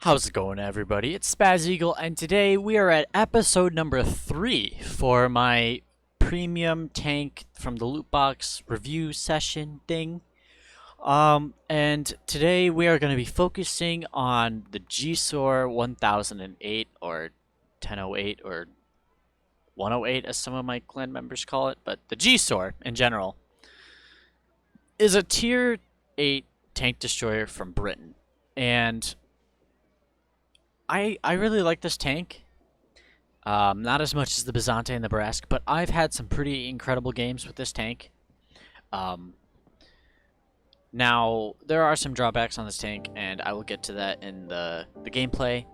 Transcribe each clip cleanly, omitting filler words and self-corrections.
How's it going, everybody? It's Spaz Eagle, and today we are at episode number 3 for my premium tank from the Lootbox review session thing. And today we are going to be focusing on the GSOR 1008 or 1008 or 108 as some of my clan members call it, but the GSOR in general is a tier 8 tank destroyer from Britain. And I really like this tank. Not as much as the Byzante and the Brask, but I've had some pretty incredible games with this tank. Now, there are some drawbacks on this tank, and I will get to that in the gameplay.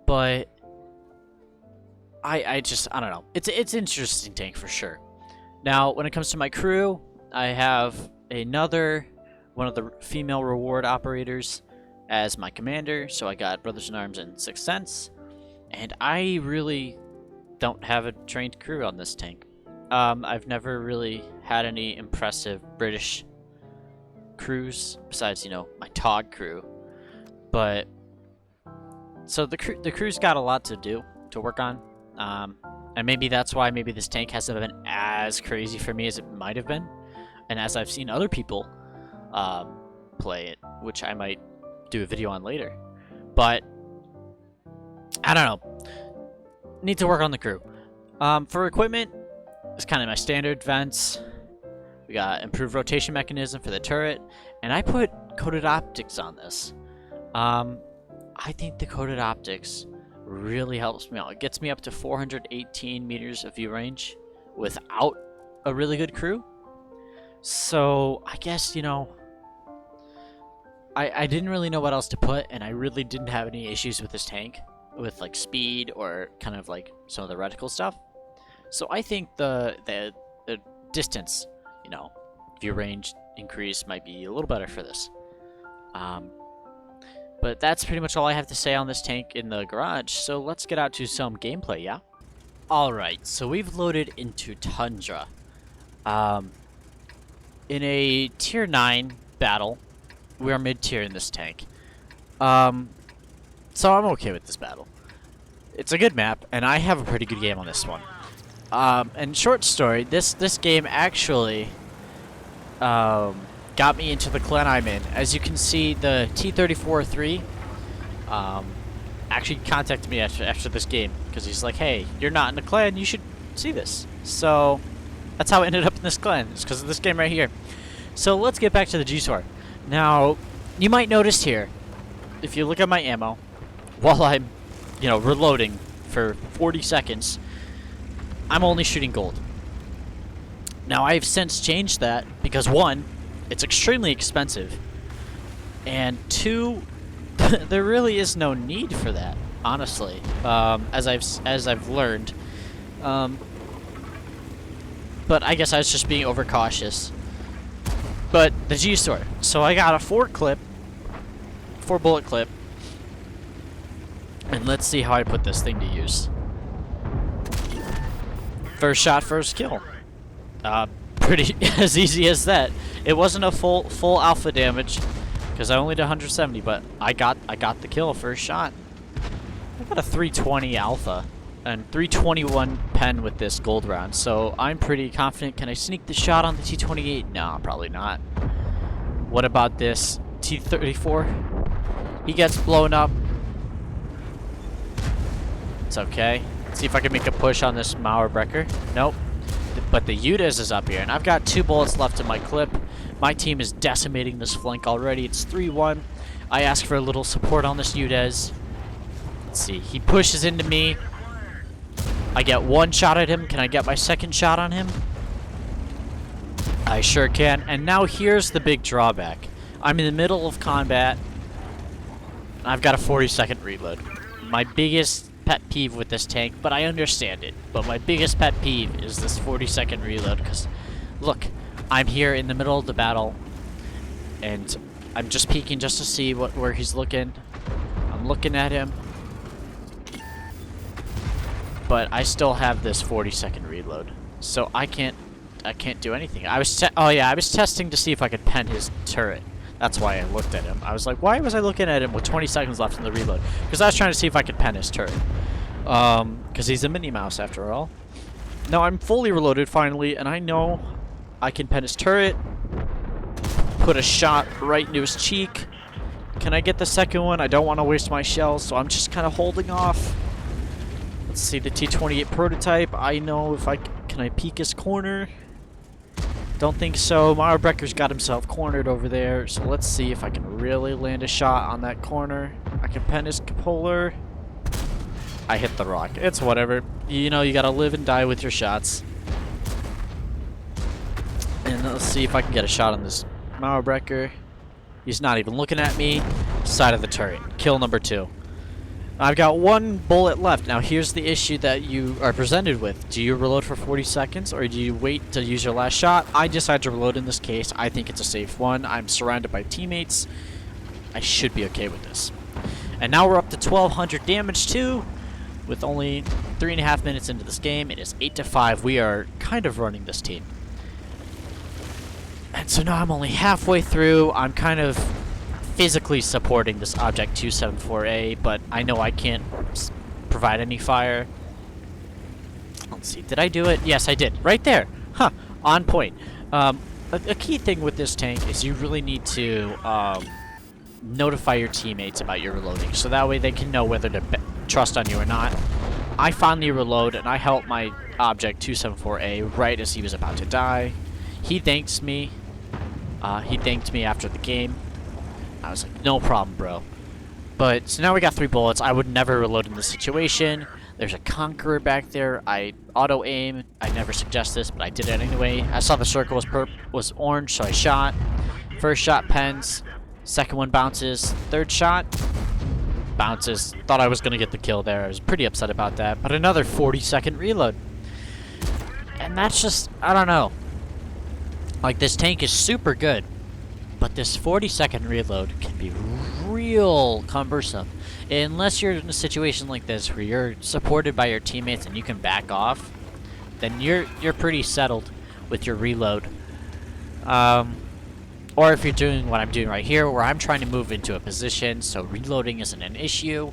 But I don't know. It's an interesting tank for sure. Now, when it comes to my crew, I have one of the female reward operators as my commander, so I got Brothers in Arms and Sixth Sense, and I really don't have a trained crew on this tank. I've never really had any impressive British crews besides, my TOG crew, but so the crew's got a lot to work on, and maybe that's why this tank hasn't been as crazy for me as it might have been, and as I've seen other people play it, which I might do a video on later. But I don't know. Need to work on the crew. For equipment, it's kind of my standard vents. We got improved rotation mechanism for the turret, and I put coated optics on this. I think the coated optics really helps me out. It gets me up to 418 meters of view range without a really good crew. So I guess, I didn't really know what else to put, and I really didn't have any issues with this tank, with like speed or kind of like some of the reticle stuff. So I think the distance, view range increase might be a little better for this. But that's pretty much all I have to say on this tank in the garage, so let's get out to some gameplay, yeah? Alright, so we've loaded into Tundra. In a tier 9 battle, we are mid-tier in this tank. So I'm okay with this battle. It's a good map, and I have a pretty good game on this one. And short story, this game actually got me into the clan I'm in. As you can see, the T-34-3 actually contacted me after this game, because he's like, hey, you're not in the clan, you should see this. So that's how I ended up in this clan. It's because of this game right here. So let's get back to the GSOR. Now, you might notice here, if you look at my ammo, while I'm, reloading for 40 seconds, I'm only shooting gold. Now, I've since changed that because, 1, it's extremely expensive, and 2, there really is no need for that, honestly, as I've learned. But I guess I was just being overcautious. But the GSOR. So I got a 4 bullet clip. And let's see how I put this thing to use. First shot, first kill. Pretty as easy as that. It wasn't a full alpha damage, because I only did 170, but I got the kill first shot. I got a 320 alpha and 321 pen with this gold round, so I'm pretty confident. Can I sneak the shot on the T-28? No, probably not. What about this T-34? He gets blown up. It's okay. Let's see if I can make a push on this Mauerbrecher. Nope. But the UDES is up here, and I've got 2 bullets left in my clip. My team is decimating this flank already. It's 3-1. I ask for a little support on this UDES. Let's see. He pushes into me. I get 1 shot at him. Can I get my second shot on him? I sure can. And now here's the big drawback. I'm in the middle of combat, and I've got a 40-second reload. My biggest pet peeve with this tank, but I understand it. But my biggest pet peeve is this 40-second reload, because, look, I'm here in the middle of the battle, and I'm just peeking just to see where he's looking. I'm looking at him. But I still have this 40-second reload, so I can't do anything. I was testing to see if I could pen his turret. That's why I looked at him. I was like, why was I looking at him with 20 seconds left in the reload? Because I was trying to see if I could pen his turret. Because he's a Minnie Mouse after all. Now I'm fully reloaded finally, and I know I can pen his turret. Put a shot right into his cheek. Can I get the second one? I don't want to waste my shells, so I'm just kind of holding off. Let's see the T-28 prototype. I know if I can I peek his corner. Don't think so. Mauerbrecker's got himself cornered over there, so let's see if I can really land a shot on that corner. I can pen his cupola. I hit the rock. It's whatever. You know, you gotta live and die with your shots. And let's see if I can get a shot on this Mauerbrecker. He's not even looking at me. Side of the turret. Kill number 2. I've got 1 bullet left. Now here's the issue that you are presented with. Do you reload for 40 seconds or do you wait to use your last shot? I decided to reload in this case. I think it's a safe one. I'm surrounded by teammates. I should be okay with this. And now we're up to 1200 damage too. With only 3.5 minutes into this game. It is 8-5. We are kind of running this team. And so now I'm only halfway through. I'm kind of physically supporting this Object 274A, but I know I can't provide any fire. Let's see, did I do it? Yes, I did. Right there. Huh, on point. A key thing with this tank is you really need to notify your teammates about your reloading, so that way they can know whether to trust on you or not. I finally reload, and I helped my Object 274A right as he was about to die. He thanks me. He thanked me after the game. I was like, no problem, bro. But, so now we got 3 bullets. I would never reload in this situation. There's a Conqueror back there. I auto-aim. I never suggest this, but I did it anyway. I saw the circle was orange, so I shot. First shot pens. Second one bounces. Third shot bounces. Thought I was going to get the kill there. I was pretty upset about that. But another 40-second reload. And that's just, I don't know. Like, this tank is super good. But this 40-second reload can be real cumbersome. Unless you're in a situation like this where you're supported by your teammates and you can back off, then you're pretty settled with your reload. Or if you're doing what I'm doing right here, where I'm trying to move into a position, so reloading isn't an issue.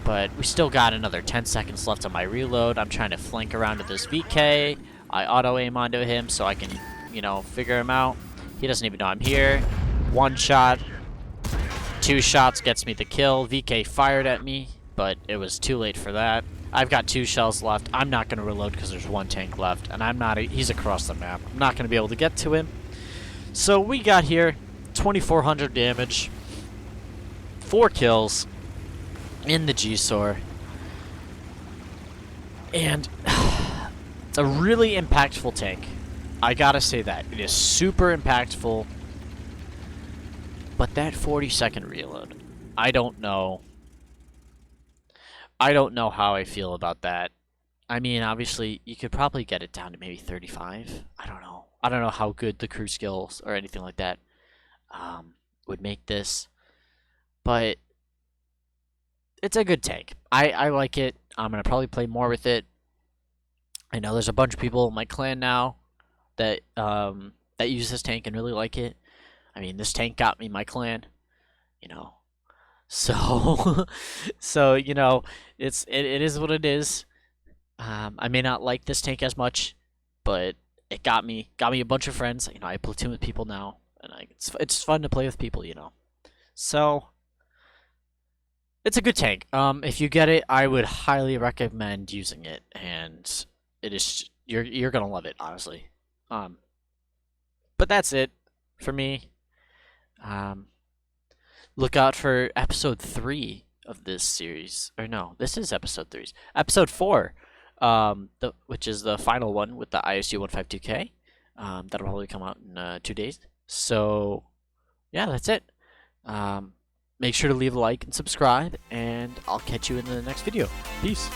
But we still got another 10 seconds left on my reload. I'm trying to flank around to this VK. I auto-aim onto him so I can, you know, figure him out. He doesn't even know I'm here. 1 shot. 2 shots gets me the kill. VK fired at me, but it was too late for that. I've got 2 shells left. I'm not going to reload because there's 1 tank left, and he's across the map. I'm not going to be able to get to him. So we got here 2,400 damage, 4 kills in the GSOR, and it's a really impactful tank. I gotta say that. It is super impactful. But that 40-second reload, I don't know. I don't know how I feel about that. I mean, obviously, you could probably get it down to maybe 35. I don't know. I don't know how good the crew skills or anything like that would make this. But it's a good tank. I like it. I'm going to probably play more with it. I know there's a bunch of people in my clan now that use this tank and really like it. I mean, this tank got me my clan, you know. So, you know, it is what it is. I may not like this tank as much, but it got me a bunch of friends. You know, I platoon with people now, and it's fun to play with people, you know. So, it's a good tank. If you get it, I would highly recommend using it, and it is you're gonna love it, honestly. But that's it for me. Look out for episode 3 of this series. Or no, this is episode 3. Episode 4, which is the final one with the ISU 152K. That'll probably come out in 2 days. So, yeah, that's it. Make sure to leave a like and subscribe, and I'll catch you in the next video. Peace.